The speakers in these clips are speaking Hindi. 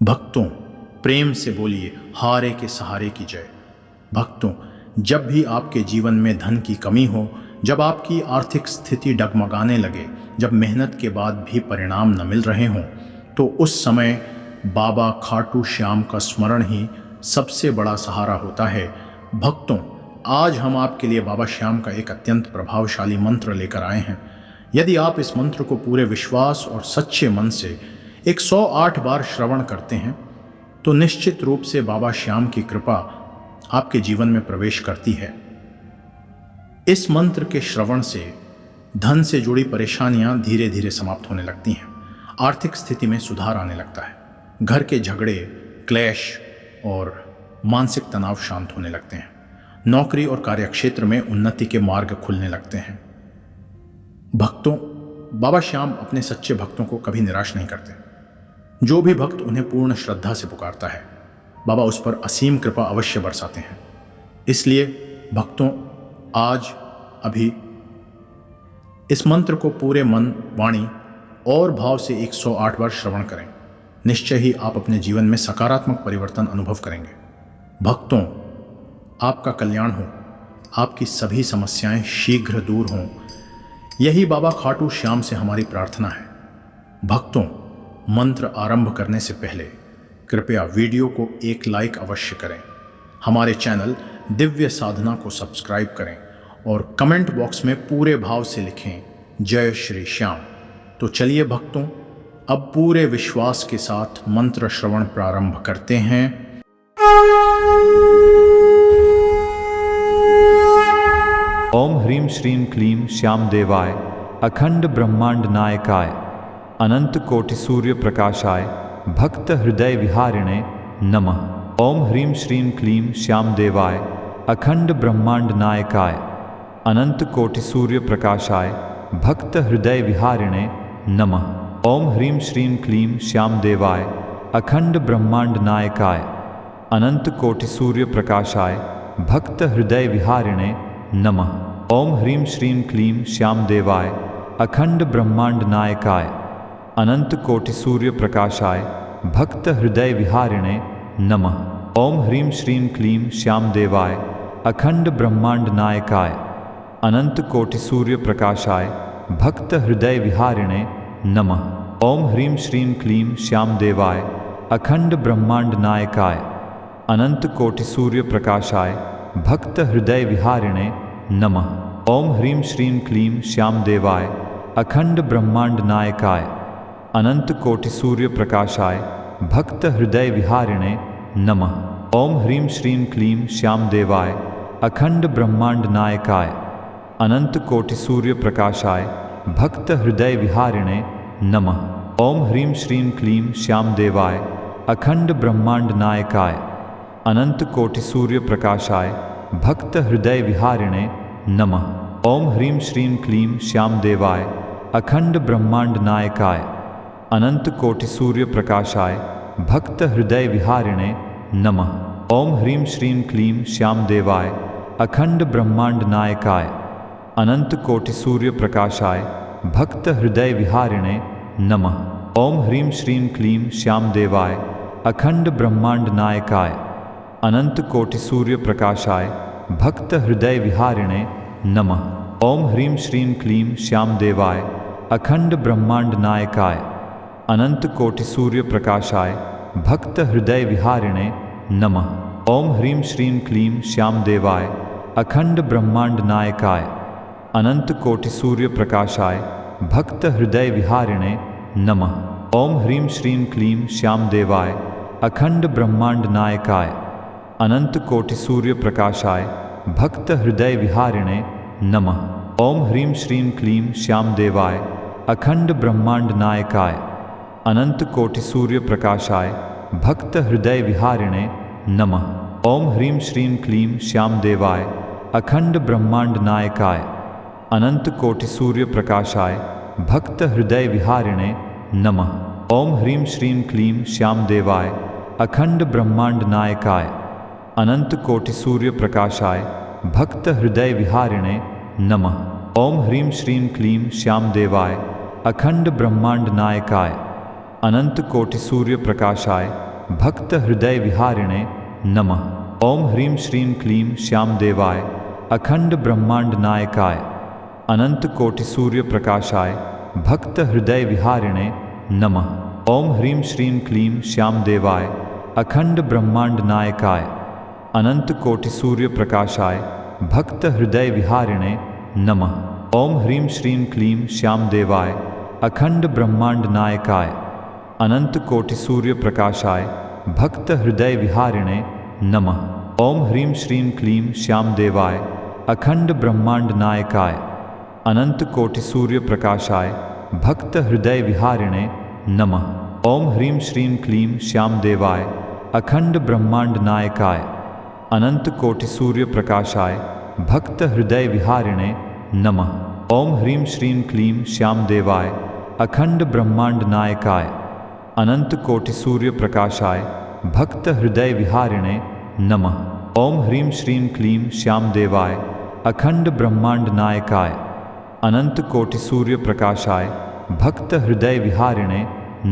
भक्तों, प्रेम से बोलिए हारे के सहारे की जय। भक्तों, जब भी आपके जीवन में धन की कमी हो, जब आपकी आर्थिक स्थिति डगमगाने लगे, जब मेहनत के बाद भी परिणाम न मिल रहे हों, तो उस समय बाबा खाटू श्याम का स्मरण ही सबसे बड़ा सहारा होता है। भक्तों, आज हम आपके लिए बाबा श्याम का एक अत्यंत प्रभावशाली मंत्र लेकर आए हैं। यदि आप इस मंत्र को पूरे विश्वास और सच्चे मन से 108 बार श्रवण करते हैं, तो निश्चित रूप से बाबा श्याम की कृपा आपके जीवन में प्रवेश करती है। इस मंत्र के श्रवण से धन से जुड़ी परेशानियां धीरे धीरे समाप्त होने लगती हैं, आर्थिक स्थिति में सुधार आने लगता है, घर के झगड़े, क्लेश और मानसिक तनाव शांत होने लगते हैं, नौकरी और कार्यक्षेत्र में उन्नति के मार्ग खुलने लगते हैं। भक्तों, बाबा श्याम अपने सच्चे भक्तों को कभी निराश नहीं करते। जो भी भक्त उन्हें पूर्ण श्रद्धा से पुकारता है, बाबा उस पर असीम कृपा अवश्य बरसाते हैं। इसलिए भक्तों, आज अभी इस मंत्र को पूरे मन, वाणी और भाव से 108 बार श्रवण करें। निश्चय ही आप अपने जीवन में सकारात्मक परिवर्तन अनुभव करेंगे। भक्तों, आपका कल्याण हो, आपकी सभी समस्याएं शीघ्र दूर हों, यही बाबा खाटू श्याम से हमारी प्रार्थना है। भक्तों, मंत्र आरंभ करने से पहले कृपया वीडियो को एक लाइक अवश्य करें, हमारे चैनल दिव्य साधना को सब्सक्राइब करें और कमेंट बॉक्स में पूरे भाव से लिखें जय श्री श्याम। तो चलिए भक्तों, अब पूरे विश्वास के साथ मंत्र श्रवण प्रारंभ करते हैं। ओम ह्रीं श्रीं क्लीं श्याम देवाय अखंड ब्रह्मांड नायकाय अनंत कोटि सूर्य प्रकाशाय भक्त हृदय विहारिणे नमः। ओम ह्रीं श्रीं क्लीं श्याम देवाय अखंड ब्रह्मांड नायकाय अनंत कोटि सूर्य प्रकाशाय भक्त हृदय विहारिणे नमः। ओम ह्रीं श्रीं क्लीं श्याम देवाय अखंड ब्रह्मांड नायकाय अनंत कोटि सूर्य प्रकाशाय भक्त हृदय विहारिणे नमः। ओम ह्रीं श्रीं क्लीं श्याम देवाय अखंड ब्रह्मांड नायकाय अनंत कोटि सूर्य प्रकाशाय भक्त हृदय विहारिणे नमः। ओम ह्रीं श्रीं क्लीं श्याम देवाय अखंड ब्रह्मांड नायकाय अनंत कोटि सूर्य प्रकाशाय भक्त हृदय विहारिणे नमः। ओम ह्रीं श्रीं क्लीं श्याम देवाय अखंड ब्रह्मांड नायकाय अनंत कोटि सूर्य प्रकाशाय भक्त हृदय विहारिणे नमः। ओम ह्रीं श्रीं क्लीं श्याम देवाय अखंड ब्रह्मांड नायकाय अनंत कोटि सूर्य प्रकाशाय भक्त हृदय विहारिणे नमः। ओम ह्रीं श्रीं क्लीं श्याम देवाय अखंड ब्रह्मांड नायकाय अनंत कोटि सूर्य प्रकाशाय भक्त हृदय विहारिणे नमः। ओम ह्रीं श्रीं क्लीं श्याम देवाय अखंड ब्रह्मांड नायकाय अनंत कोटि सूर्य प्रकाशाय भक्त हृदय विहारिणे नमः। ओम ह्रीं श्रीं क्लीं श्याम देवाय अखंड ब्रह्मांड नायकाय अनंत कोटि सूर्य प्रकाशाय भक्त हृदय विहारिणे नमः। ओम ह्रीं श्रीं क्लीं श्याम देवाय अखंड ब्रह्मांड नायकाय अनंत कोटि सूर्य प्रकाशाय भक्त हृदय विहारिणे नमः। ओम ह्रीं श्रीं क्लीं श्याम देवाय अखंड ब्रह्मांड नायकाय अनंत कोटि सूर्य प्रकाशाय भक्त हृदय विहारिणे नमः। ओम ह्रीं श्रीं क्लीं श्याम देवाय अखंड ब्रह्मांड नायकाय अनंत कोटि सूर्य प्रकाशाय भक्त हृदय विहारिणे नमः। ओम ह्रीं श्रीं क्लीं श्याम देवाय अखंड ब्रह्मांड नायकाय अनंत कोटि सूर्य प्रकाशाय भक्त हृदय विहारिणे नमः। ओम ह्रीं श्रीं क्लीं श्याम देवाय अखंड ब्रह्मांड नायकाय अनंत कोटि सूर्य प्रकाशाय भक्त हृदय विहारिणे नमः। ओम ह्रीं श्रीं क्लीं श्याम देवाय अखंड ब्रह्मांड नायकाय अनंत कोटि सूर्य प्रकाशाय भक्त हृदय विहारिणे नमः। ओम ह्रीं श्रीं क्लीं श्याम देवाय अखंड ब्रह्मांड नायकाय अनंत कोटि सूर्य प्रकाशाय भक्त हृदय विहारिणे नमः। ओम ह्रीं श्रीं क्लीं श्याम देवाय अखंड ब्रह्मांड नायकाय अनंत कोटि सूर्य प्रकाशाय भक्त हृदय विहारिणे नमः। ओम ह्रीं श्रीं क्लीं श्याम देवाय अखंड ब्रह्मांड नायकाय अनंत कोटि सूर्य प्रकाशाय भक्त हृदय विहारिणे नमः। ओम ह्रीं श्रीं क्लीं श्यामदेवाय अखंड ब्रह्मांड नायकाय अनंत कोटि सूर्य प्रकाशाय भक्त हृदय विहारिणे नमः। ओम ह्रीं श्रीं क्लीं श्यामदेवाय अखंड ब्रह्मांड नायकाय अनंत कोटि सूर्य प्रकाशाय भक्त हृदय विहारिणे नमः। ओम ह्रीं श्रीं क्लीं श्यामदेवाय अखंड ब्रह्मांड नायकाय अनंत कोटि सूर्य प्रकाशाय भक्त हृदय विहारिणे नमः। ओम ह्रीं श्रीं क्लीं श्यामदेवाय अखंड ब्रह्मांड नायकाय अनंत कोटि सूर्य प्रकाशाय भक्त हृदय विहारिणे नमः। ओम ह्रीं श्रीं क्लीं श्यामदेवाय अखंड ब्रह्मांड नायकाय अनंत कोटि सूर्य प्रकाशाय भक्त हृदय विहारिणे नमः। ओम ह्रीं श्रीं क्लीं श्यामदेवाय अखंड ब्रह्मांड नायकाय अनंत कोटि सूर्य प्रकाशाय भक्त हृदय विहारिणे नमः। ओम ह्रीं श्रीं क्लीं श्यामदेवाय अखंड ब्रह्मांड नायकाय अनंत कोटि सूर्य प्रकाशाय भक्त हृदय विहारिणे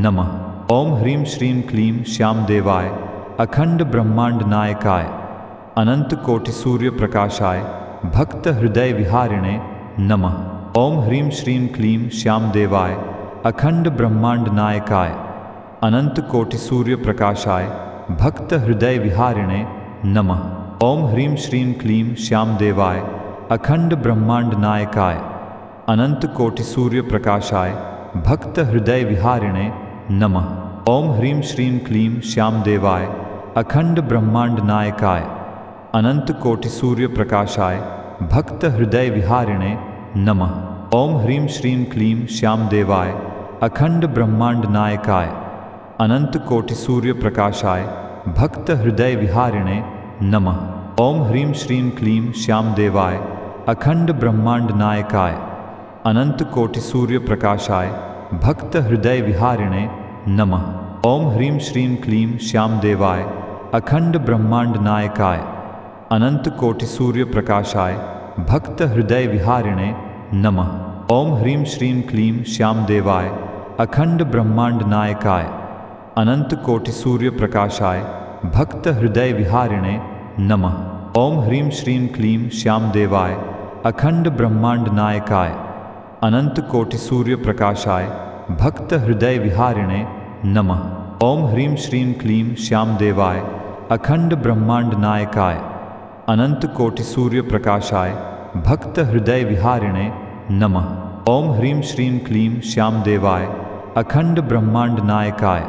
नमः। ओम ह्रीं श्रीं क्लीं श्यामदेवाय अखंड ब्रह्मांड नायकाय अनंत कोटि सूर्य प्रकाशाय भक्त हृदय विहारिणे नमः। ओम ह्रीं श्रीं क्लीं श्यामदेवाय अखंड ब्रह्मांड नायकाय अनंत कोटि सूर्य प्रकाशाय भक्त हृदय विहारिणे नमः। ओम ह्रीं श्रीं क्लीं श्यामदेवाय अखंड ब्रह्मांड नायकाय अनंत कोटि सूर्य प्रकाशाय भक्त हृदय विहारिणे नमः। ओम ह्रीं श्रीं क्लीं श्यामदेवाय अखंड ब्रह्मांड नायकाय अनंत कोटि सूर्य प्रकाशाय भक्त हृदय विहारिणे नमः। ओम ह्रीं श्रीं क्लीं श्यामदेवाय अखंड ब्रह्मांड नायकाय अनंत कोटि सूर्य प्रकाशाय भक्त हृदय विहारिणे नमः। ओम ह्रीं श्रीं क्लीं श्यामदेवाय अखंड ब्रह्मांड नायकाय अनंत कोटि सूर्य प्रकाशाय भक्त हृदय विहारिणे नमः। ओम ह्रीं श्रीं क्लीं श्यामदेवाय अखंड ब्रह्मांड नायकाय अनंत कोटि सूर्य प्रकाशाय भक्त हृदय विहारिणे नमः। ओम ह्रीं श्रीं क्लीं श्यामदेवाय अखंड ब्रह्मांड नायकाय अनंत कोटि सूर्य प्रकाशाय भक्त हृदय विहारिणे नमः। ओम ह्रीं श्रीं क्लीं श्यामदेवाय अखंड ब्रह्मांड नायकाय अनंत कोटि सूर्य प्रकाशाय भक्त हृदय विहारिणे नमः। ओम ह्रीं श्रीं क्लीं श्यामदेवाय अखंड ब्रह्मांड नायकाय अनंत कोटि सूर्य प्रकाशाय भक्त हृदय विहारिणे नमः। ओम ह्रीं श्रीं क्लीं श्यामदेवाय अखंड ब्रह्मांड नायकाय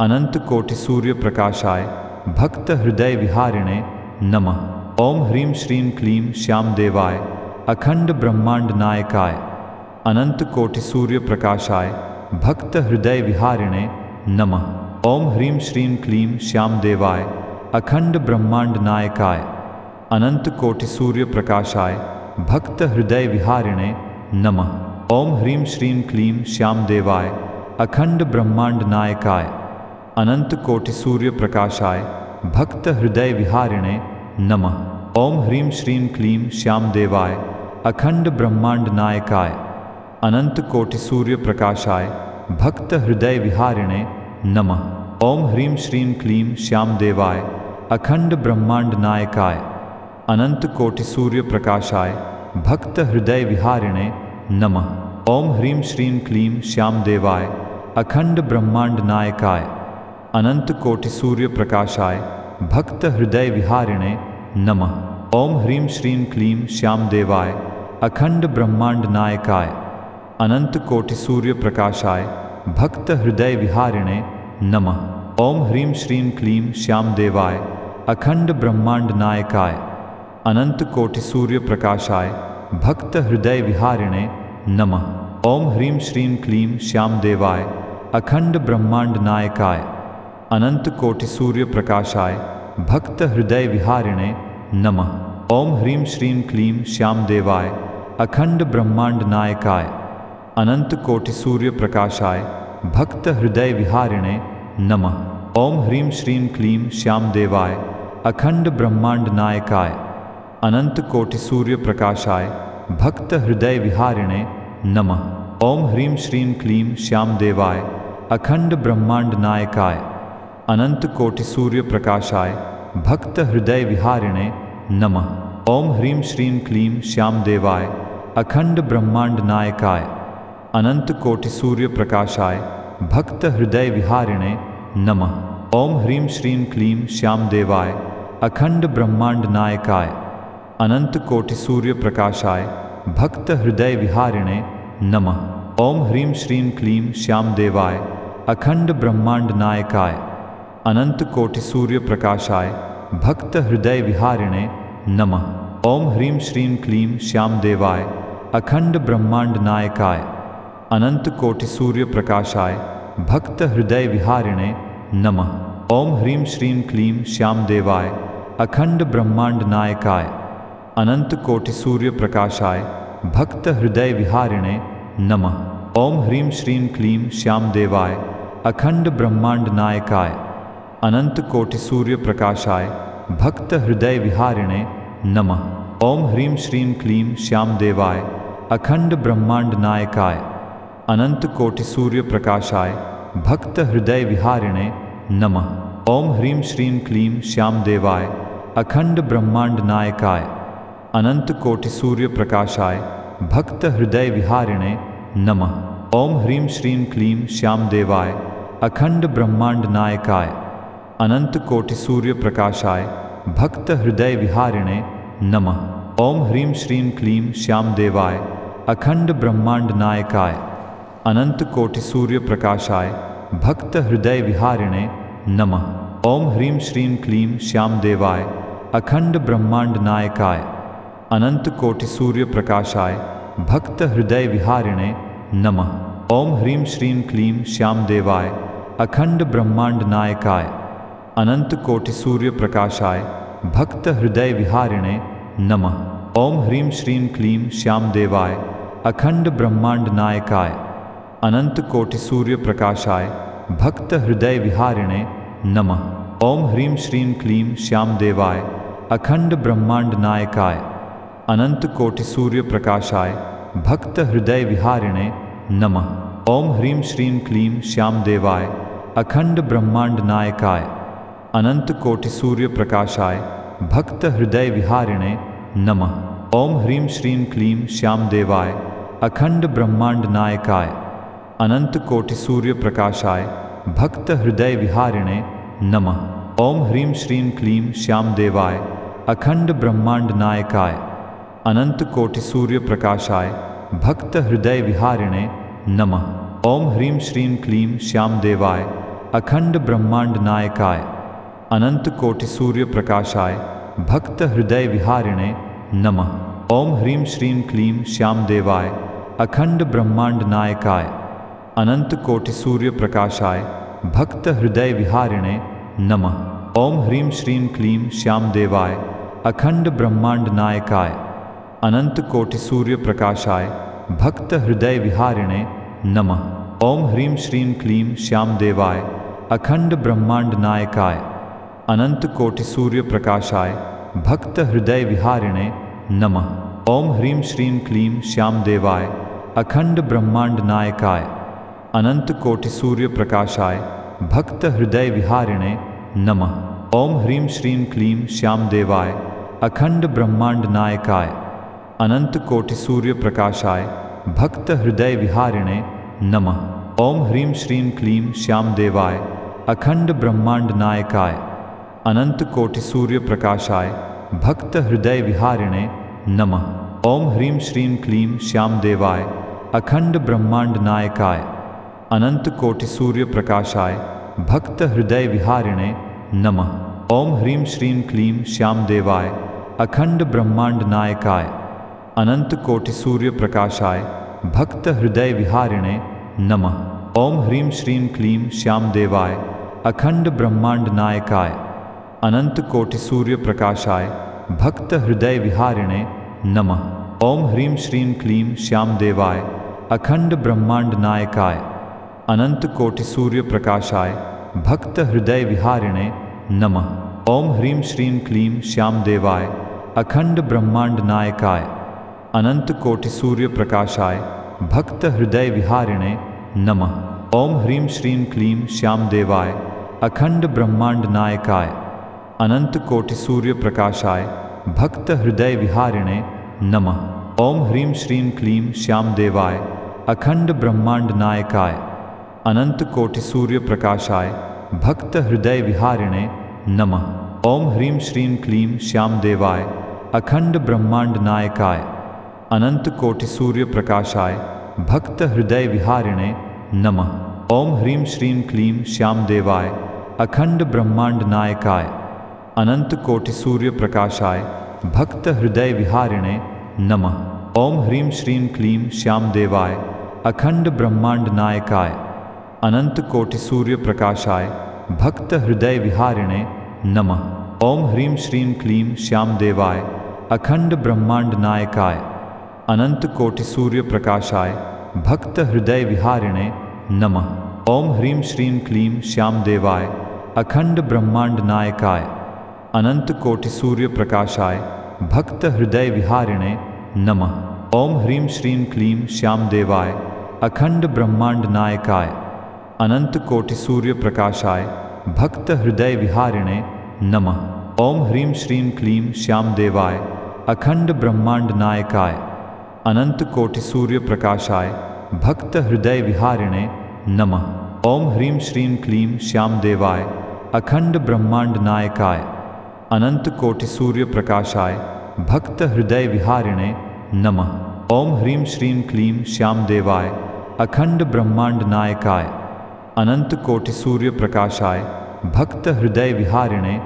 अनंत कोटि सूर्य प्रकाशाय भक्त हृदय विहारिणे नमः। ओम ह्रीं श्रीं क्लीं श्यामदेवाय अखंड ब्रह्मांड नायकाय अनंत कोटि सूर्य प्रकाशाय भक्त हृदय विहारिणे नमः। ओम ह्रीं श्रीं क्लीं श्यामदेवाय अखंड ब्रह्मांड नायकाय अनंत कोटि सूर्य प्रकाशाय भक्त हृदय विहारिणे नमः। ओम ह्रीं श्रीं क्लीं श्यामदेवाय अखंड ब्रह्मांड नायकाय अनंत कोटि सूर्य प्रकाशाय भक्त हृदय विहारिणे नमः। ओम ह्रीं श्रीं क्लीं श्यामदेवाय अखंड ब्रह्मांड नायकाय अनंत कोटि सूर्य प्रकाशाय भक्त हृदय विहारिणे नमः। ओम ह्रीं श्रीं क्लीं श्यामदेवाय अखंड ब्रह्मांड नायकाय अनंत कोटि सूर्य प्रकाशाय भक्त हृदय विहारिणे नमः। ओम ह्रीं श्रीं क्लीं श्यामदेवाय अखंड ब्रह्मांड नायकाय अनंत कोटि सूर्य प्रकाशाय भक्त हृदय विहारिणे नमः। ओम ह्रीं श्रीं क्लीं श्यामदेवाय अखंड ब्रह्मांड नायकाय अनंत कोटि सूर्य प्रकाशाय भक्त हृदय विहारिणे नमः। ओम ह्रीं श्रीं क्लीं श्यामदेवाय अखंड ब्रह्मांड नायकाय अनंत कोटि सूर्य प्रकाशाय भक्त हृदय विहारिणे नमः। ओम ह्रीं श्रीं क्लीं श्यामदेवाय अखंड ब्रह्मांड नायकाय अनंत कोटि सूर्य प्रकाशाय भक्त हृदय विहारिणे नमः। ओम ह्रीं श्रीं क्लीं श्यामदेवाय अखंड ब्रह्मांड नायकाय अनंत कोटि सूर्य प्रकाशाय भक्त हृदय विहारिणे नमः। ओम ह्रीं श्रीं क्लीं श्यामदेवाय अखंड ब्रह्मांड नायकाय अनंत कोटि सूर्य प्रकाशाय भक्त हृदय विहारिणे नमः। ओम ह्रीं श्रीं क्लीं श्यामदेवाय अखंड ब्रह्मांड नायकाय अनंत कोटि सूर्य प्रकाशाय भक्त हृदय विहारिणे नमः। ओम ह्रीं श्रीं क्लीं श्याम देवाय अखंड ब्रह्मांड नायकाय अनंत कोटि सूर्य प्रकाशाय भक्त हृदय विहारिणे नमः। ओम ह्रीं श्रीं क्लीं श्याम देवाय अखंड ब्रह्मांड नायकाय अनंत कोटि सूर्य प्रकाशाय भक्त हृदय विहारिणे नमः। ओम ह्रीं श्रीं क्लीं श्याम देवाय अखंड ब्रह्मांड नायकाय अनंत कोटि सूर्य प्रकाशाय भक्त हृदय विहारिणे नमः। ओम ह्रीं श्रीं क्लीं श्याम देवाय अखंड ब्रह्मांड नायकाय अनंत कोटि सूर्य प्रकाशाय भक्त हृदय विहारिणे नमः। ओम ह्रीं श्रीं क्लीं श्याम देवाय अखंड ब्रह्मांड नायकाय अनंत कोटि सूर्य प्रकाशाय भक्त हृदय विहारिणे नमः। ओम ह्रीं श्रीं क्लीं श्याम देवाय अखंड ब्रह्मांड नायकाय अनंत कोटि सूर्य प्रकाशाय भक्त हृदय विहारिणे नमः। ओम ह्रीं श्रीं क्लीं श्याम देवाय अखंड ब्रह्मांड नायकाय अनंत कोटि सूर्य प्रकाशाय भक्त हृदय विहारिणे नमः। ओम ह्रीं श्रीं क्लीं श्याम देवाय अखंड ब्रह्मांड नायकाय अनंत कोटि सूर्य प्रकाशाय भक्त हृदय विहारिणे नमः। ओम ह्रीं श्रीं क्लीं श्याम देवाय अखंड ब्रह्मांड नायकाय अनंत कोटि सूर्य प्रकाशाय भक्त हृदय विहारिणे नमः। ओम ह्रीं श्रीं क्लीं श्याम देवाय अखंड ब्रह्मांड नायकाय अनंत कोटि सूर्य प्रकाशाय भक्त हृदय विहारिणे नमः। ओम ह्रीं श्रीं क्लीं श्याम देवाय अखंड ब्रह्मांड नायकाय अनंत कोटि सूर्य प्रकाशाय भक्त हृदय विहारिणे नमः। ओम ह्रीं श्रीं क्लीं श्याम देवाय अखंड ब्रह्मांड नायकाय अनंत कोटि सूर्य प्रकाशाय भक्त हृदय विहारिणे नमः। ओम ह्रीं श्रीं क्लीं श्याम देवाय अखंड ब्रह्मांड नायकाय अनंत कोटि सूर्य प्रकाशाय भक्त हृदय विहारिणे नमः। ओम ह्रीं श्रीं क्लीं श्याम देवाय अखंड ब्रह्मांड नायकाय अनंत कोटि सूर्य प्रकाशाय भक्त हृदय विहारिणे नमः। ओम ह्रीं श्रीं क्लीं श्याम देवाय अखंड ब्रह्मांड नायकाय अनंत कोटि सूर्य प्रकाशाय भक्त हृदय विहारिणे नमः। ओम ह्रीं श्रीं क्लीं श्याम देवाय अखंड ब्रह्मांड नायकाय अनंत कोटि सूर्य प्रकाशाय भक्त हृदय विहारिणे नमः। ओम ह्रीं श्रीं क्लीं श्याम देवाय अखंड ब्रह्मांड नायकाय अनंत कोटि सूर्य प्रकाशाय भक्त हृदय विहारिणे नमः। ओम ह्रीं श्रीं क्लीं श्याम देवाय अखंड ब्रह्मांड नायकाय अनंत कोटि सूर्य प्रकाशाय भक्त हृदय विहारिणे नमः। ओम ह्रीं श्रीं क्लीं श्याम देवाय अखंड ब्रह्मांड नायकाय अनंत कोटि सूर्य प्रकाशाय भक्त हृदय विहारिणे नमः। ओम ह्रीं श्रीं क्लीं श्याम देवाय अखंड ब्रह्मांड नायकाय अनंत कोटि सूर्य प्रकाशाय भक्त हृदय विहारिणे नमः। ओम ह्रीं श्रीं क्लीं श्याम देवाय अखंड ब्रह्मांड नायकाय अनंत कोटि सूर्य प्रकाशाय भक्त हृदय विहारिणे नमः। ओम ह्रीं श्रीं क्लीं श्याम देवाय अखंड ब्रह्मांड नायकाय अनंत कोटि सूर्य प्रकाशाय भक्त हृदय विहारिणे नमः। ओम ह्रीं श्रीं क्लीं श्याम देवाय अखंड ब्रह्मांड नायकाय अनंत कोटि सूर्य प्रकाशाय भक्त हृदय विहारिणे नमः। ओम ह्रीं श्रीं क्लीं श्याम देवाय अखंड ब्रह्मांड नायकाय अनंत कोटि सूर्य प्रकाशाय भक्त हृदय विहारिणे नमः। ओम ह्रीं श्रीं क्लीं श्याम देवाय अखंड ब्रह्मांड नायकाय अनंत कोटि सूर्य प्रकाशाय भक्त हृदय विहारिणे नमः। ओम ह्रीं श्रीं क्लीं श्याम देवाय अखंड ब्रह्मांड नायकाय अनंत कोटि सूर्य प्रकाशाय भक्त हृदय विहारिणे नमः। ओम ह्रीं श्रीं क्लीं श्याम देवाय अखंड ब्रह्मांड नायकाय अनंत कोटि सूर्य प्रकाशाय भक्त हृदय विहारिणे नमः। ओम ह्रीं श्रीं क्लीं श्याम देवाय अखंड ब्रह्मांड नायकाय अनंत कोटि सूर्य प्रकाशाय भक्त हृदय विहारिणे नमः। ओम ह्रीं श्रीं क्लीं श्याम देवाय अखंड ब्रह्मांड नायकाय अनंत कोटि सूर्य प्रकाशाय भक्त हृदय विहारिणे नमः। ओम ह्रीं श्रीं क्लीं श्याम देवाय अखंड ब्रह्मांड नायकाय अनंत कोटि सूर्य प्रकाशाय भक्त हृदय विहारिणे नमः। ओम ह्रीं श्रीं क्लीं श्याम देवाय अखंड ब्रह्मांड नायकाय अनंत कोटि सूर्य प्रकाशाय भक्त हृदय विहारिणे नमः। ओम ह्रीं श्रीं क्लीं श्याम देवाय अखंड ब्रह्मांड नायकाय अनंत कोटि सूर्य प्रकाशाय भक्त हृदय विहारिणे नमः। ओम ह्रीं श्रीं क्लीं श्याम देवाय अखंड ब्रह्मांड नायकाय अनंत कोटि सूर्य प्रकाशाय भक्त हृदय विहारिणे नमः। ओम ह्रीं श्रीं क्लीं श्याम देवाय अखंड ब्रह्मांड नायकाय अनंत कोटि सूर्य प्रकाशाय भक्त हृदय विहारिणे नमः। ओम ह्रीं श्रीं क्लीं श्याम देवाय अखंड ब्रह्मांड नायकाय अनंत कोटि सूर्य प्रकाशाय भक्त हृदय विहारिणे नमः। ओम ह्रीं श्रीं क्लीं श्याम देवाय अखंड ब्रह्मांड नायकाय अनंत कोटि सूर्य प्रकाशाय भक्त हृदय विहारिणे नमः। ओम ह्रीं श्रीं क्लीं श्याम देवाय अखंड ब्रह्मांड नायकाय अनंत कोटि सूर्य प्रकाशाय भक्त हृदय विहारिणे नमः। ओम ह्रीं श्रीं क्लीं श्याम देवाय अखंड ब्रह्मांड नायकाय अनंत कोटि सूर्य प्रकाशाय भक्त हृदय विहारिणे नमः। ओम ह्रीं श्रीं क्लीं श्याम देवाय अखंड ब्रह्मांड नायकाय अनंत कोटि सूर्य प्रकाशाय भक्त हृदय विहारिणे नमः। ओम ह्रीं श्रीं क्लीं श्याम देवाय अखंड ब्रह्मांड नायकाय अनंत कोटि सूर्य प्रकाशाय भक्त हृदय विहारिणे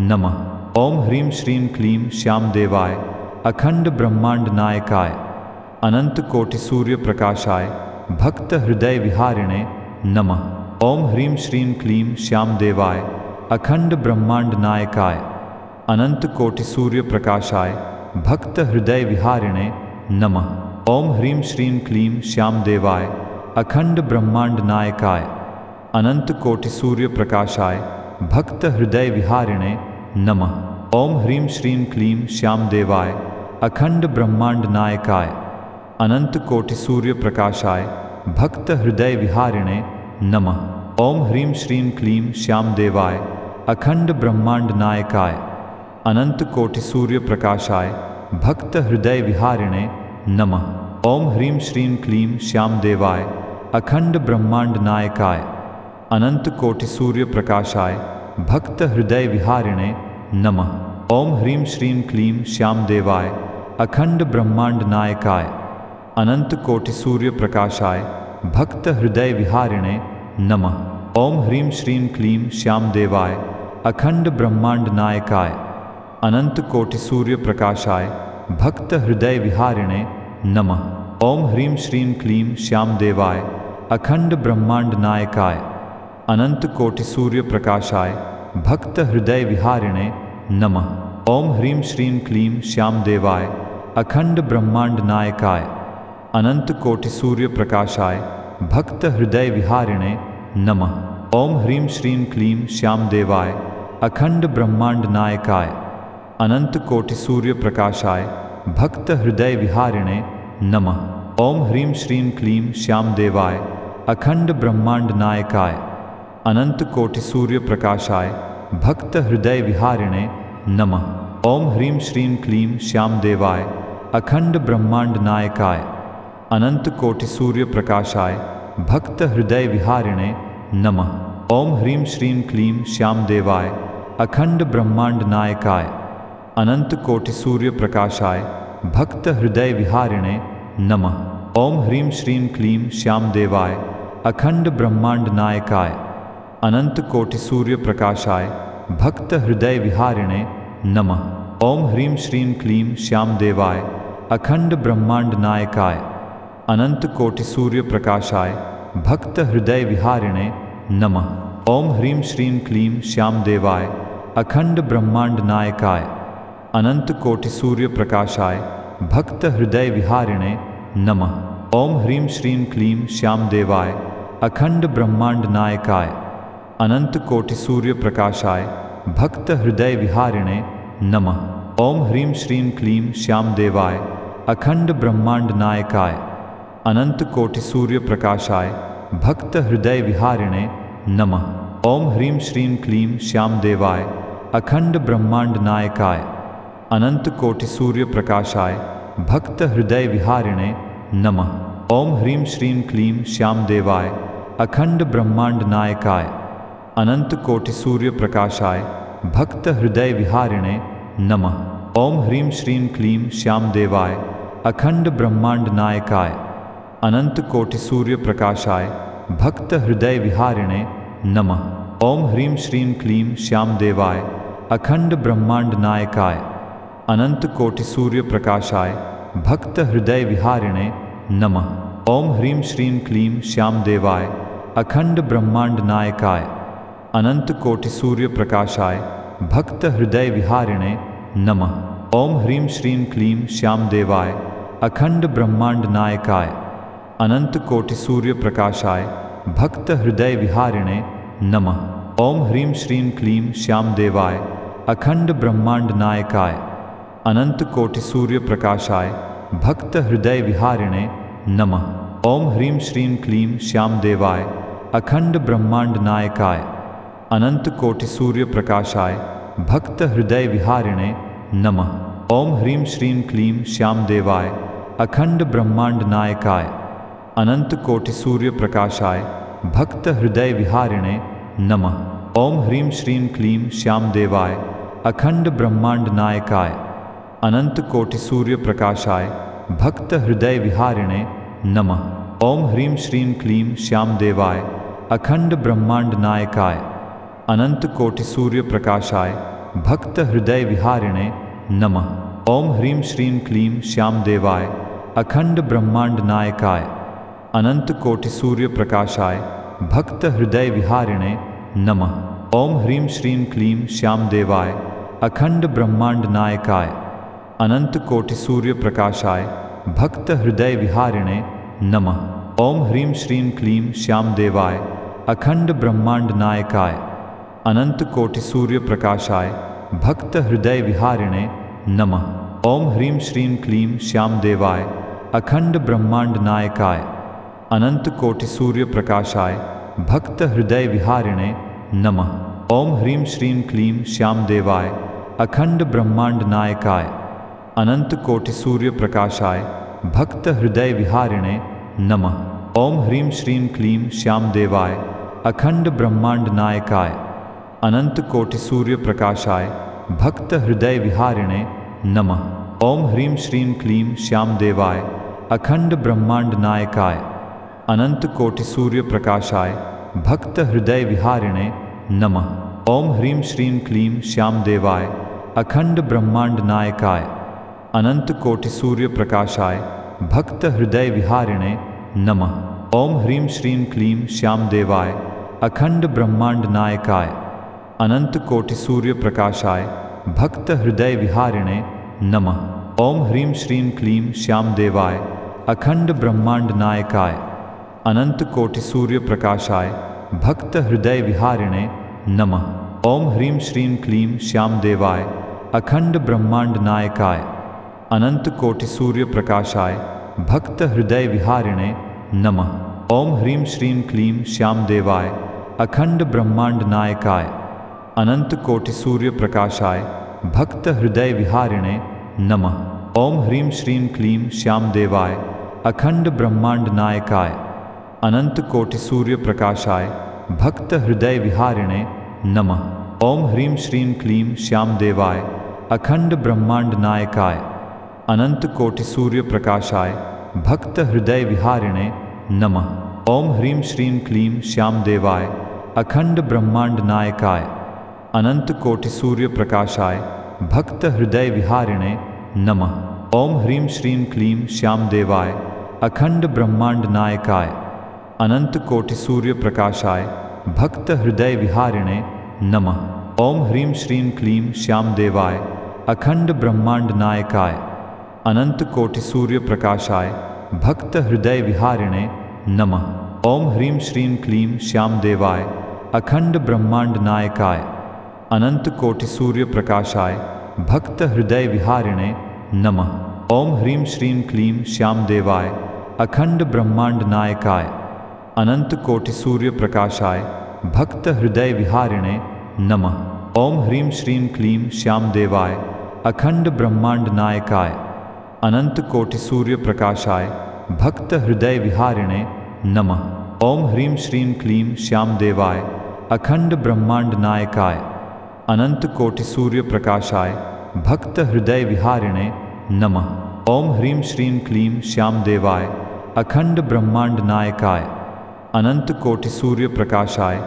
नमः। ओम ह्रीं श्रीं क्लीं श्याम देवाय अखंड ब्रह्मांड नायकाय अनंत कोटि सूर्य प्रकाशाय भक्त हृदय विहारिणे नमः। ओम ह्रीं श्रीं क्लीं श्याम देवाय अखंड ब्रह्मांड नायकाय अनंत कोटि सूर्य प्रकाशाय भक्त हृदय विहारिणे नमः। ओम ह्रीं श्रीं क्लीं श्याम देवाय अखंड ब्रह्मांड नायकाय अनंत कोटि सूर्य प्रकाशाय भक्त हृदय विहारिणे नमः। ओम ह्रीं श्रीं क्लीं श्याम देवाय अखंड ब्रह्मांड नायकाय अनंत कोटि सूर्य प्रकाशाय भक्त हृदय विहारिणे नमः। ओम ह्रीं श्रीं क्लीं श्याम देवाय अखंड ब्रह्मांड नायकाय अनंत कोटि सूर्य प्रकाशाय भक्त हृदय विहारिणे नमः। ओम ह्रीं श्रीं क्लीं श्याम देवाय अखंड ब्रह्मांड नायकाय अनंत कोटि सूर्य प्रकाशाय भक्त हृदय विहारिणे नमः। ओम ह्रीं श्रीं क्लीं श्याम देवाय अखंड ब्रह्मांड नायकाय अनंत कोटि सूर्य प्रकाशाय भक्त हृदय विहारिणे नमः। ओम ह्रीं श्रीं क्लीं श्याम देवाय अखंड ब्रह्मांड नायकाय अनंत कोटि सूर्य प्रकाशाय भक्त हृदय विहारिणे नमः। ओम ह्रीं श्रीं क्लीं श्याम देवाय अखंड ब्रह्मांड नायकाय अनंत कोटि सूर्य प्रकाशाय भक्त हृदय विहारिणे नमः। ओम ह्रीं श्रीं क्लीं श्याम देवाय अखंड ब्रह्मांड नायकाय अनंत कोटि सूर्य प्रकाशाय भक्त हृदय विहारिणे नमः। ओम ह्रीं श्रीं क्लीं श्याम देवाय अखंड ब्रह्मांड नायकाय अनंत कोटि सूर्य प्रकाशाय भक्त हृदय विहारिणे नमः। ओम ह्रीं श्रीं क्लीं श्याम देवाय अखंड ब्रह्मांड नायकाय अनंत कोटि सूर्य प्रकाशाय भक्त हृदय विहारिणे नमः। ओम ह्रीं श्रीं क्लीं श्याम देवाय अखंड ब्रह्मांड नायकाय अनंत कोटि सूर्य प्रकाशाय भक्त हृदय विहारिणे नमः। ओम ह्रीं श्रीं क्लीं श्याम देवाय अखंड ब्रह्मांड नायकाय अनंत कोटि सूर्य प्रकाशाय भक्त हृदय विहारिणे नमः। ओम ह्रीं श्रीं क्लीं श्याम देवाय अखंड ब्रह्मांड नायकाय अनंत कोटि सूर्य प्रकाशाय भक्त हृदय विहारिणे नमः। ओम ह्रीं श्रीं क्लीं श्याम देवाय अखंड ब्रह्मांड नायकाय अनंत कोटि सूर्य प्रकाशाय भक्त हृदय विहारिणे नमः। ओम ह्रीं श्रीं क्लीं श्याम देवाय अखंड ब्रह्मांड नायकाय अनंत कोटि सूर्य प्रकाशाय भक्त हृदय विहारिणे नमः। ओम ह्रीं श्रीं क्लीं श्याम देवाय अखंड ब्रह्मांड नायकाय अनंत कोटि सूर्य प्रकाशाय भक्त हृदय विहारिणे नमः। ओम ह्रीं श्रीं क्लीं श्याम देवाय अखंड ब्रह्मांड नायकाय अनंत कोटि सूर्य प्रकाशाय भक्त हृदय विहारिणे नमः। ओम ह्रीं श्रीं क्लीं श्यामदेवाय अखंड ब्रह्मांड नायकाय अनंत कोटि सूर्य प्रकाशाय भक्त हृदय विहारिणे नमः। ओम ह्रीं श्रीं क्लीं श्यामदेवाय अखंड ब्रह्मांड नायकाय अनंत कोटि सूर्य प्रकाशाय भक्त हृदय विहारिणे नमः। ओम ह्रीं श्रीं क्लीं श्यामदेवाय अखंड ब्रह्मांड नायकाय अनंत कोटि सूर्य प्रकाशाय भक्त हृदय विहारिणे नमः। ओम ह्रीं श्रीं क्लीं श्यामदेवाय अखंड ब्रह्मांड नायकाय अनंत कोटि सूर्य प्रकाशाय भक्त हृदय विहारिणे नमः। ओम ह्रीं श्रीं क्लीं श्यामदेवाय अखंड ब्रह्मांड नायकाय अनंत कोटि सूर्य प्रकाशाय भक्त हृदय विहारिणे नमः। ओम ह्रीं श्रीं क्लीं श्यामदेवाय अखंड ब्रह्मांड नायकाय अनंत कोटि सूर्य प्रकाशाय भक्त हृदय विहारिणे नमः। ओम ह्रीं श्रीं क्लीं श्यामदेवाय अखंड ब्रह्मांड नायकाय अनंत कोटि सूर्य प्रकाशाय भक्त हृदय विहारिणे नमः। ओम ह्रीं श्रीं क्लीं श्यामदेवाय अखंड ब्रह्मांड नायकाय अनंत कोटि सूर्य प्रकाशाय भक्त हृदय विहारिणे नमः। ओम ह्रीं श्रीं क्लीं श्यामदेवाय अखंड ब्रह्मांड नायकाय अनंत कोटि सूर्य प्रकाशाय भक्त हृदय विहारिणे नमः। ओम ह्रीं श्रीं क्लीं श्यामदेवाय अखंड ब्रह्मांड नायकाय अनंत कोटि सूर्य प्रकाशाय भक्त हृदय विहारिणे नमः। ओम ह्रीं श्रीं क्लीं श्यामदेवाय अखंड ब्रह्मांड नायकाय अनंत कोटि सूर्य प्रकाशाय भक्त हृदय विहारिणे नमः। ओम ह्रीं श्रीं क्लीं श्यामदेवाय अखंड ब्रह्मांड नायकाय अनंत कोटि सूर्य प्रकाशाय भक्त हृदय विहारिणे नमः। ओम ह्रीं श्रीं क्लीं श्यामदेवाय अखंड ब्रह्मांड नायकाय अनंत कोटि सूर्य प्रकाशाय भक्त हृदय विहारिणे नमः। ओम ह्रीं श्रीं क्लीं श्यामदेवाय अखंड ब्रह्मांड नायकाय अनंत कोटि सूर्य प्रकाशाय भक्त हृदय विहारिणे नमः। ओम ह्रीं श्रीं क्लीं श्यामदेवाय अखंड ब्रह्मांड नायकाय अनंत कोटि सूर्य प्रकाशाय भक्त हृदय विहारिणे नमः। ओम ह्रीं श्रीं क्लीं श्यामदेवाय अखंड ब्रह्मांड नायकाय अनंत कोटि सूर्य प्रकाशाय भक्त हृदय विहारिणे नमः। ओम ह्रीं श्रीं क्लीं श्यामदेवाय अखंड ब्रह्मांड नायकाय अनंत कोटि सूर्य प्रकाशाय भक्त हृदय विहारिणे नमः। ओम ह्रीं श्रीं क्लीं श्यामदेवाय अखंड ब्रह्मांड नायकाय अनंत कोटि सूर्य प्रकाशाय भक्त हृदय विहारिणे नमः। ओम ह्रीं श्रीं क्लीं श्यामदेवाय अखंड ब्रह्मांड नायकाय अनंत कोटि सूर्य प्रकाशाय भक्त हृदय विहारिणे नमः। ओम ह्रीं श्रीं क्लीं श्यामदेवाय अखंड ब्रह्मांड नायकाय अनंत कोटि सूर्य प्रकाशाय भक्त हृदय विहारिणे नमः। ओम ह्रीं श्रीं क्लीं श्यामदेवाय अखंड ब्रह्मांड नायकाय अनंत कोटि सूर्य प्रकाशाय भक्त हृदय विहारिणे नमः। ओम ह्रीं श्रीं क्लीं श्यामदेवाय अखंड ब्रह्मांड नायकाय अनंत कोटि सूर्य प्रकाशाय भक्त हृदय विहारिणे नमः। ओम ह्रीं श्रीं क्लीं श्यामदेवाय अखंड ब्रह्मांड नायकाय अनंत कोटि सूर्य प्रकाशाय भक्त हृदय विहारिणे नमः। ओम ह्रीं श्रीं क्लीं श्यामदेवाय अखंड ब्रह्मांड नायकाय अनंत कोटि सूर्य प्रकाशाय भक्त हृदय विहारिणे नमः। ओम ह्रीं श्रीं क्लीं श्यामदेवाय अखंड ब्रह्मांड नायकाय अनंत कोटि सूर्य प्रकाशाय भक्त हृदय विहारिणे नमः। ओम ह्रीं श्रीं क्लीं श्यामदेवाय अखंड ब्रह्मांड नायकाय अनंत कोटि सूर्य प्रकाशाय भक्त हृदय विहारिणे नमः। ओम ह्रीं श्रीं क्लीं श्यामदेवाय अखंड ब्रह्मांड नायकाय अनंत कोटि सूर्य प्रकाशाय भक्त हृदय विहारिणे नमः। ओम ह्रीं श्रीं क्लीं श्यामदेवाय अखंड ब्रह्मांड नायकाय अनंत कोटि सूर्य प्रकाशाय भक्त हृदय विहारिणे नमः। ओम ह्रीं श्रीं क्लीं श्यामदेवाय अखंड ब्रह्मांड नायकाय अनंत कोटि सूर्य प्रकाशाय भक्त हृदय विहारिणे नमः। ओम ह्रीं श्रीं क्लीं श्यामदेवाय अखंड ब्रह्मांड नायकाय अनंत कोटि सूर्य प्रकाशाय भक्त हृदय विहारिणे नमः। ओम ह्रीं श्रीं क्लीं श्यामदेवाय अखंड ब्रह्मांड नायकाय अनंत कोटि सूर्य प्रकाशाय भक्त हृदय विहारिणे नमः। ओम ह्रीं श्रीं क्लीं श्यामदेवाय अखंड ब्रह्मांड नायकाय अनंत कोटि सूर्य प्रकाशाय भक्त हृदय विहारिणे नमः। ओम ह्रीं श्रीं क्लीं श्यामदेवाय अखंड ब्रह्मांड नायकाय अनंत कोटि सूर्य प्रकाशाय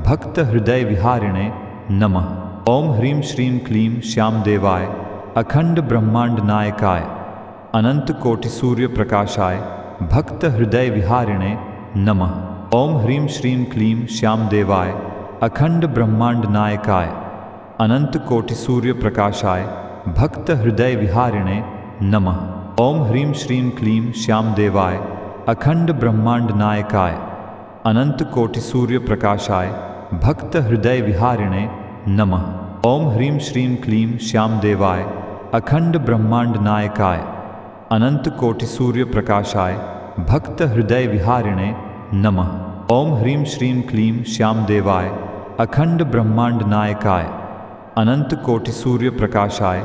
भक्त हृदय विहारिणे नमः। ओम ह्रीं श्रीं क्लीं श्यामदेवाय अखंड ब्रह्मांड नायकाय अनंत कोटि सूर्य प्रकाशाय भक्त हृदय विहारिणे नमः। ओम ह्रीं श्रीं क्लीं श्यामदेवाय अखंड ब्रह्मांड नायकाय अनंत कोटि सूर्य प्रकाशाय भक्त हृदय विहारिणे नमः। ओम ह्रीं श्रीं क्लीं श्यामदेवाय अखंड ब्रह्मांड नायकाय अनंत कोटि सूर्य प्रकाशाय भक्त हृदय विहारिणे नमः। ओम ह्रीं श्रीं क्लीं श्यामदेवाय अखंड ब्रह्मांड नायकाय अनंत कोटि सूर्य प्रकाशाय भक्त हृदय विहारिणे नमः। ओम ह्रीं श्रीं क्लीं श्यामदेवाय अखंड ब्रह्मांड नायकाय अनंत कोटि सूर्य प्रकाशाय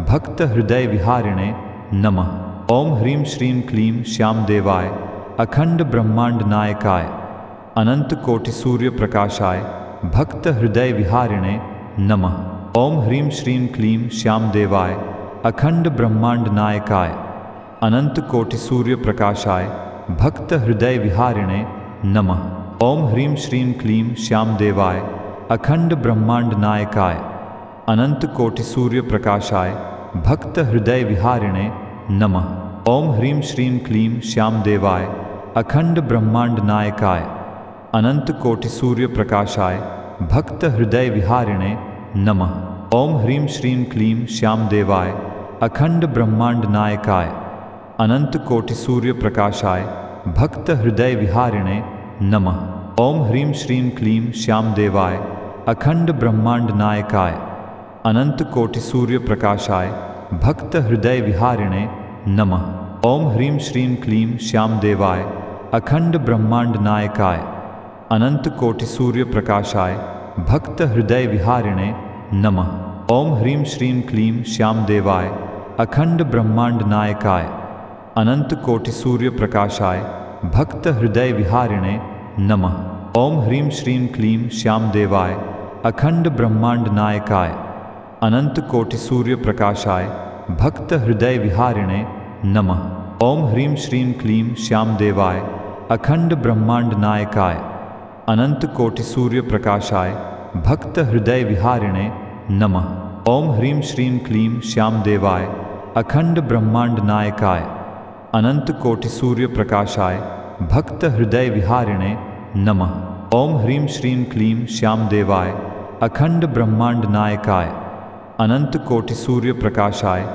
भक्त हृदय विहारिणे नमः। ओम ह्रीं श्रीं क्लीं श्यामदेवाय अखंड ब्रह्मांड नायकाय अनंत कोटि सूर्य प्रकाशाय भक्त हृदय विहारिणे नमः। ओम ह्रीं श्रीं क्लीं श्यामदेवाय अखंड ब्रह्मांड नायकाय अनंत कोटि सूर्य प्रकाशाय भक्त हृदय विहारिणे नमः। ओम ह्रीं श्रीं क्लीं श्यामदेवाय अखंड ब्रह्मांड नायकाय अनंत कोटि सूर्य प्रकाशाय भक्त हृदय विहारिणे नमः। ओम ह्रीं श्रीं क्लीं श्यामदेवाय अखंड ब्रह्मांड नायकाय अनंत कोटि सूर्य प्रकाशाय भक्त हृदय विहारिणे नमः। ओम ह्रीं श्रीं क्लीं श्यामदेवाय अखंड ब्रह्मांड नायकाय अनंत कोटि सूर्य प्रकाशाय भक्त हृदय विहारिणे नमः। ओम ह्रीं श्रीं क्लीं श्यामदेवाय अखंड ब्रह्मांड नायकाय अनंत कोटि सूर्य प्रकाशाय भक्त हृदय विहारिणे नमः। ओम ह्रीं श्रीं क्लीं श्यामदेवाय अखंड ब्रह्मांड नायकाय अनंत कोटि सूर्य प्रकाशाय भक्त हृदय विहारिणे नमः। ओम ह्रीं श्रीं क्लीं श्यामदेवाय अखंड ब्रह्मांड नायकाय अनंत कोटि सूर्य प्रकाशाय भक्त हृदय विहारिणे नमः। ओम ह्रीं श्रीं क्लीं श्यामदेवाय अखंड ब्रह्मांड नायकाय अनंत कोटि सूर्य प्रकाशाय भक्त हृदय विहारिणे नमः। ओम ह्रीं श्रीं क्लीं श्यामदेवाय अखंड ब्रह्मांड नायकाय अनंत कोटि सूर्य प्रकाशाय भक्त हृदय विहारिणे नमः। ओम ह्रीं श्रीं क्लीं श्यामदेवाय अखंड ब्रह्मांड नायकाय अनंत कोटि सूर्य प्रकाशाय भक्त हृदय विहारिणे नमः। ओम ह्रीं श्रीं क्लीं श्यामदेवाय अखंड ब्रह्मांड नायकाय अनंत कोटि सूर्य प्रकाशाय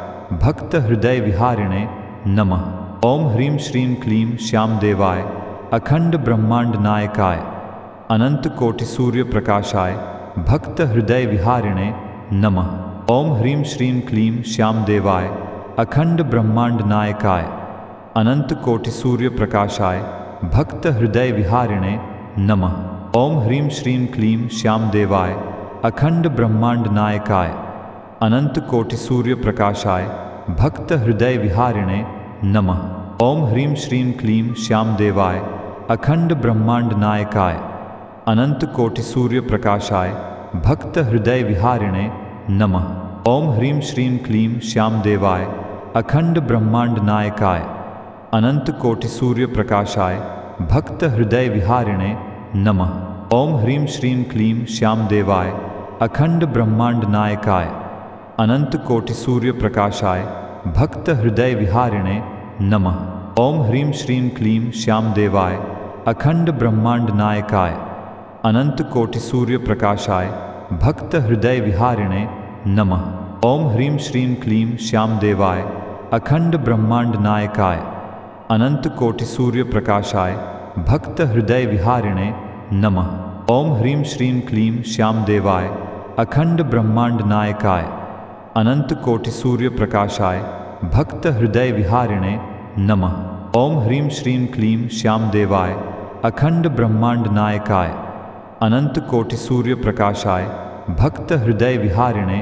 भक्त हृदय विहारिणे नमः। ओम ह्रीं श्रीं क्लीं श्यामदेवाय अखंड ब्रह्मांड नायकाय अनंत कोटि सूर्य प्रकाशाय भक्त हृदय विहारिणे नमः। ओम ह्रीं श्रीं क्लीं श्यामदेवाय अखंड ब्रह्मांड नायकाय अनंत कोटि सूर्य प्रकाशाय भक्त हृदय विहारिणे नमः। ओम ह्रीं श्रीं क्लीं श्यामदेवाय अखंड ब्रह्मांड नायकाय अनंत कोटि सूर्य प्रकाशाय भक्त हृदय विहारिणे नमः। ओम ह्रीं श्रीं क्लीं श्यामदेवाय अखंड ब्रह्मांड नायकाय अनंत कोटि सूर्य प्रकाशाय भक्त हृदय विहारिणे नमः। ओम ह्रीं श्रीं क्लीं श्यामदेवाय अखंड ब्रह्मांड नायकाय अनंत कोटि सूर्य प्रकाशाय भक्त हृदय विहारिणे नमः। ओम ह्रीं श्रीं क्लीं श्यामदेवाय अखंड ब्रह्मांड नायकाय अनंत कोटि सूर्य प्रकाशाय भक्त हृदय विहारिणे नमः। ओम ह्रीं श्रीं क्लीं श्यामदेवाय अखंड ब्रह्मांड नायकाय अनंत कोटि सूर्य प्रकाशाय भक्त हृदय विहारिणे नमः। ओम ह्रीं श्रीं क्लीं श्यामदेवाय अखंड ब्रह्मांड नायकाय अनंत कोटि सूर्य प्रकाशाय भक्त हृदय विहारिणे नमः। ओम ह्रीं श्रीं क्लीं श्यामदेवाय अखंड ब्रह्मांड नायकाय अनंत कोटि सूर्य प्रकाशाय भक्त हृदय विहारिणे नमः। ओम ह्रीं श्रीं क्लीं श्यामदेवाय अखंड ब्रह्मांड नायकाय अनंत कोटि सूर्य प्रकाशाय भक्त हृदय विहारिणे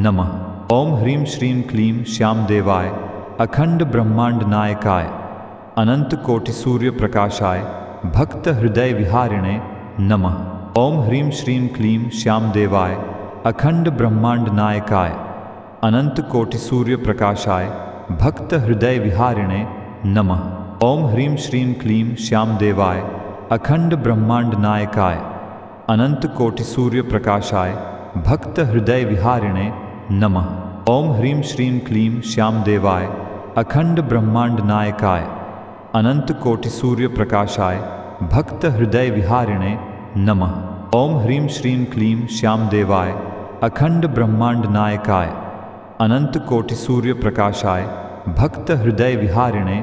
नमः। ओम ह्रीं श्रीं क्लीं श्याम देवाय अखंड ब्रह्मांड नायकाय अनंत कोटि सूर्य प्रकाशाय भक्त हृदय विहारिणे नमः। ओम ह्रीं श्रीं क्लीं श्याम देवाय अखंड ब्रह्मांड नायकाय अनंत कोटि सूर्य प्रकाशाय भक्त हृदय विहारिणे नमः। ओम ह्रीं श्रीं क्लीं श्याम देवाय अखंड ब्रह्मांड नायकाय अनंत कोटि सूर्य प्रकाशाय भक्त हृदय विहारिणे नमः। ओम ह्रीं श्रीं क्लीं श्याम देवाय अखंड ब्रह्मांड नायकाय अनंत कोटि सूर्य प्रकाशाय भक्त हृदय विहारिणे नमः। ओम ह्रीं श्रीं क्लीं श्याम देवाय अखंड ब्रह्मांड नायकाय अनंत कोटि सूर्य प्रकाशाय भक्त हृदय विहारिणे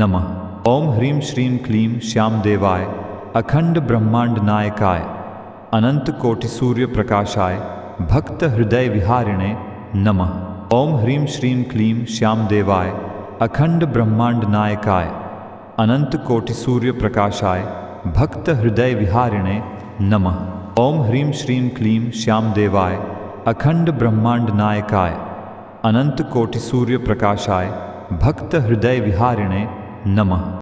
नमः। ओम ह्रीं श्रीं क्लीं श्याम देवाय अखंड ब्रह्मांड नायकाय अनंत कोटि सूर्य प्रकाशाय भक्त हृदय विहारिणे नमः। ओम ह्रीं श्रीं क्लीं श्याम देवाय अखंड ब्रह्मांड नायकाय अनंत कोटि सूर्य प्रकाशाय भक्त हृदय विहारिणे नमः। ओम ह्रीं श्रीं क्लीं श्याम देवाय अखंड ब्रह्मांड नायकाय अनंत कोटि सूर्य प्रकाशाय भक्त हृदय विहारिणे नमः।